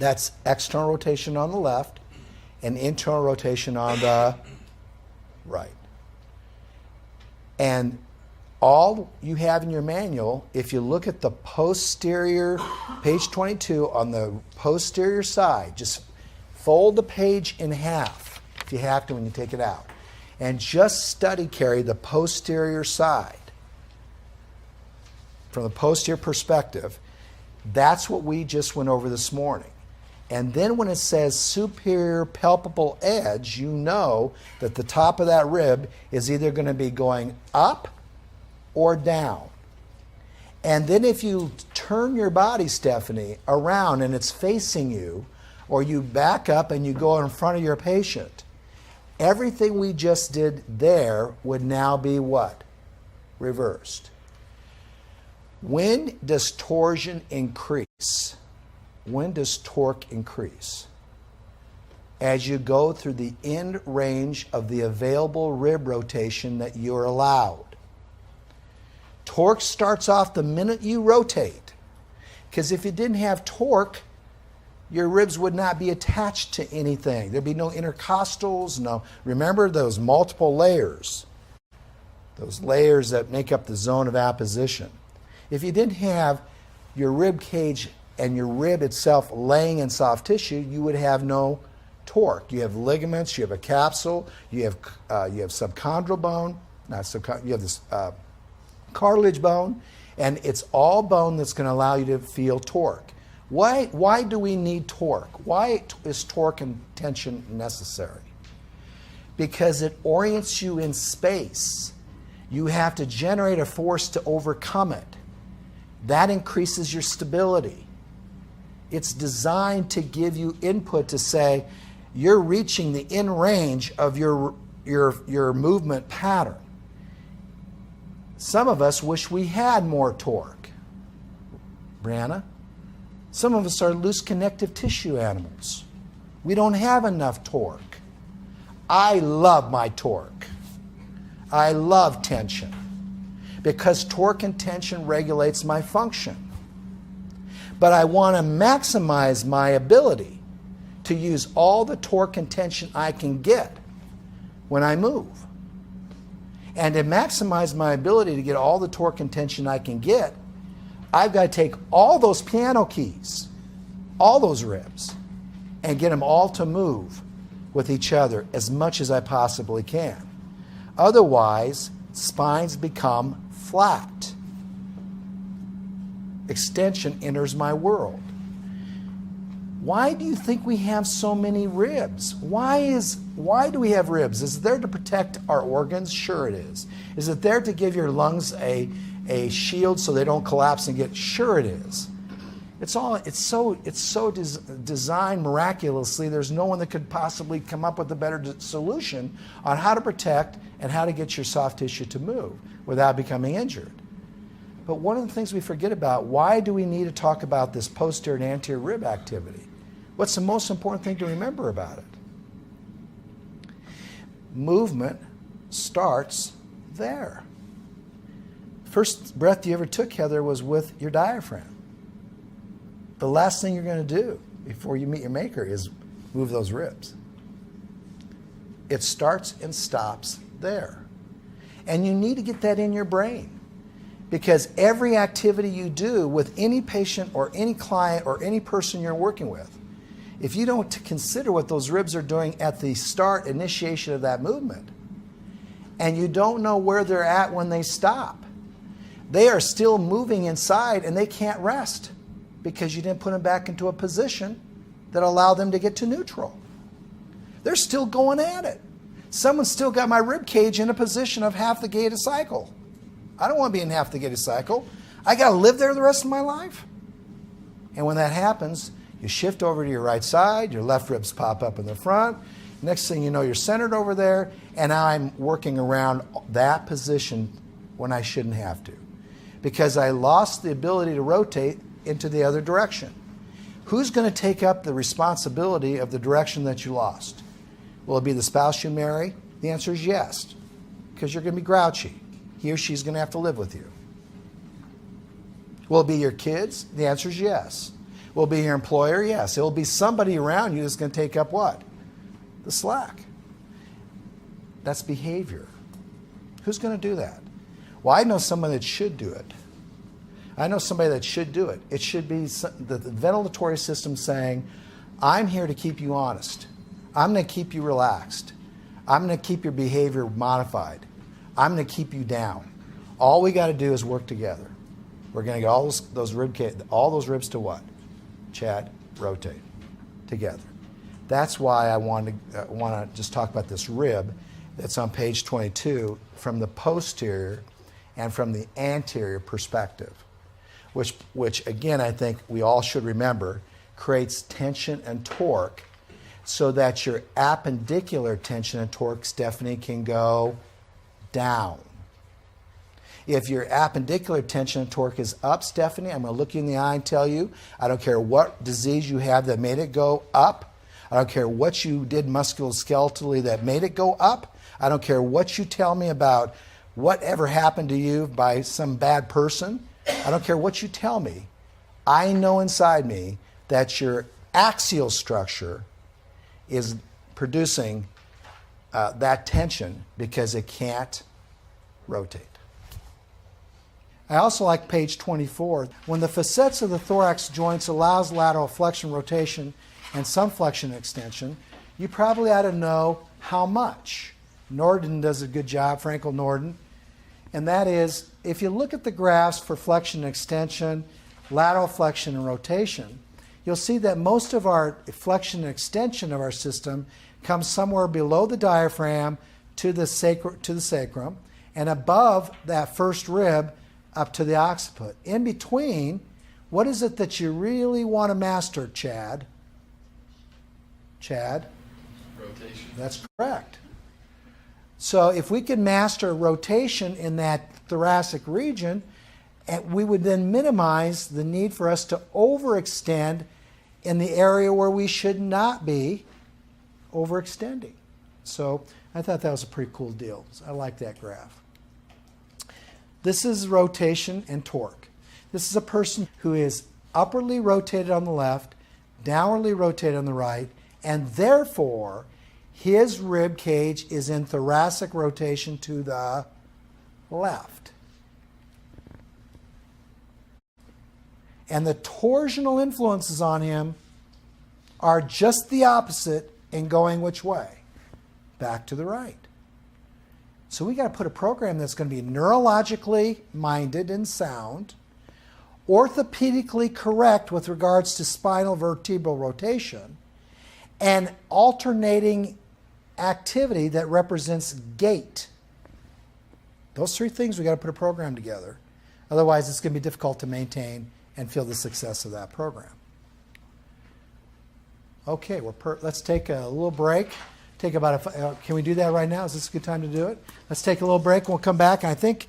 That's external rotation on the left and internal rotation on the right. And all you have in your manual, if you look at the posterior, page 22, on the posterior side, just fold the page in half if you have to when you take it out. And just study, Carrie, the posterior side. From the posterior perspective, that's what we just went over this morning. And then when it says superior palpable edge, you know that the top of that rib is either going to be going up or down. And then if you turn your body, Stephanie, around and it's facing you, or you back up and you go in front of your patient, everything we just did there would now be what? Reversed. When does torsion increase? When does torque increase? As you go through the end range of the available rib rotation that you're allowed. Torque starts off the minute you rotate. Because if you didn't have torque, your ribs would not be attached to anything. There'd be no intercostals, no. Remember those multiple layers. Those layers that make up the zone of apposition. If you didn't have your rib cage and your rib itself laying in soft tissue, you would have no torque. You have ligaments, you have a capsule, you have subchondral bone, you have this cartilage bone, and it's all bone that's going to allow you to feel torque. Why do we need torque? Why is torque and tension necessary? Because it orients you in space. You have to generate a force to overcome it. That increases your stability. It's designed to give you input to say, you're reaching the in range of your movement pattern. Some of us wish we had more torque. Brianna? Some of us are loose connective tissue animals. We don't have enough torque. I love my torque. I love tension because torque and tension regulates my function. But I want to maximize my ability to use all the torque and tension I can get when I move. And to maximize my ability to get all the torque and tension I can get, I've got to take all those piano keys, all those ribs, and get them all to move with each other as much as I possibly can. Otherwise, spines become flat. Extension enters my world. Why do you think we have so many ribs? Why do we have ribs? Is it there to protect our organs? Sure it is. Is it there to give your lungs a shield so they don't collapse and get? Sure it is. It's so designed miraculously. There's no one that could possibly come up with a better solution on how to protect and how to get your soft tissue to move without becoming injured. But one of the things we forget about, why do we need to talk about this posterior and anterior rib activity? What's the most important thing to remember about it? Movement starts there. First breath you ever took, Heather, was with your diaphragm. The last thing you're going to do before you meet your maker is move those ribs. It starts and stops there. And you need to get that in your brain. Because every activity you do with any patient or any client or any person you're working with, if you don't consider what those ribs are doing at the start, initiation of that movement, and you don't know where they're at when they stop, they are still moving inside and they can't rest because you didn't put them back into a position that allowed them to get to neutral. They're still going at it. Someone's still got my rib cage in a position of half the gated cycle. I don't want to be in half the gated cycle. I got to live there the rest of my life. And when that happens, you shift over to your right side, your left ribs pop up in the front. Next thing you know, you're centered over there, and now I'm working around that position when I shouldn't have to. Because I lost the ability to rotate into the other direction. Who's going to take up the responsibility of the direction that you lost? Will it be the spouse you marry? The answer is yes, because you're going to be grouchy. He or she's going to have to live with you. Will it be your kids? The answer is yes. Will it be your employer? Yes. It will be somebody around you that's going to take up what? The slack. That's behavior. Who's going to do that? Well, I know someone that should do it. I know somebody that should do it. It should be the ventilatory system saying, I'm here to keep you honest. I'm going to keep you relaxed. I'm going to keep your behavior modified. I'm going to keep you down. All we got to do is work together. We're going to get all those ribs to what? Chad, rotate together. That's why I want to just talk about this rib that's on page 22 from the posterior and from the anterior perspective, which again, I think we all should remember, creates tension and torque so that your appendicular tension and torque, Stephanie, can go down. If your appendicular tension and torque is up, Stephanie, I'm going to look you in the eye and tell you, I don't care what disease you have that made it go up. I don't care what you did musculoskeletally that made it go up. I don't care what you tell me about whatever happened to you by some bad person. I don't care what you tell me. I know inside me that your axial structure is producing that tension because it can't rotate. I also like page 24. When the facets of the thorax joints allows lateral flexion, rotation, and some flexion extension, you probably ought to know how much. Norden does a good job, Frankel Norden. And that is, if you look at the graphs for flexion and extension, lateral flexion and rotation, you'll see that most of our flexion and extension of our system comes somewhere below the diaphragm to the sacrum, and above that first rib up to the occiput. In between, what is it that you really want to master, Chad? Chad? Rotation. That's correct. So if we could master rotation in that thoracic region, we would then minimize the need for us to overextend in the area where we should not be overextending. So I thought that was a pretty cool deal. I like that graph. This is rotation and torque. This is a person who is upwardly rotated on the left, downwardly rotated on the right, and therefore his rib cage is in thoracic rotation to the left. And the torsional influences on him are just the opposite in going which way? Back to the right. So we got to put a program that's going to be neurologically minded and sound, orthopedically correct with regards to spinal vertebral rotation, and alternating activity that represents gait. Those three things we got to put a program together. Otherwise, it's going to be difficult to maintain and feel the success of that program. Okay, let's take a little break. Take about can we do that right now? Is this a good time to do it? Let's take a little break and we'll come back. And I think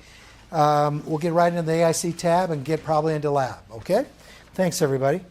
we'll get right into the AIC tab and get probably into lab. Okay? Thanks, everybody.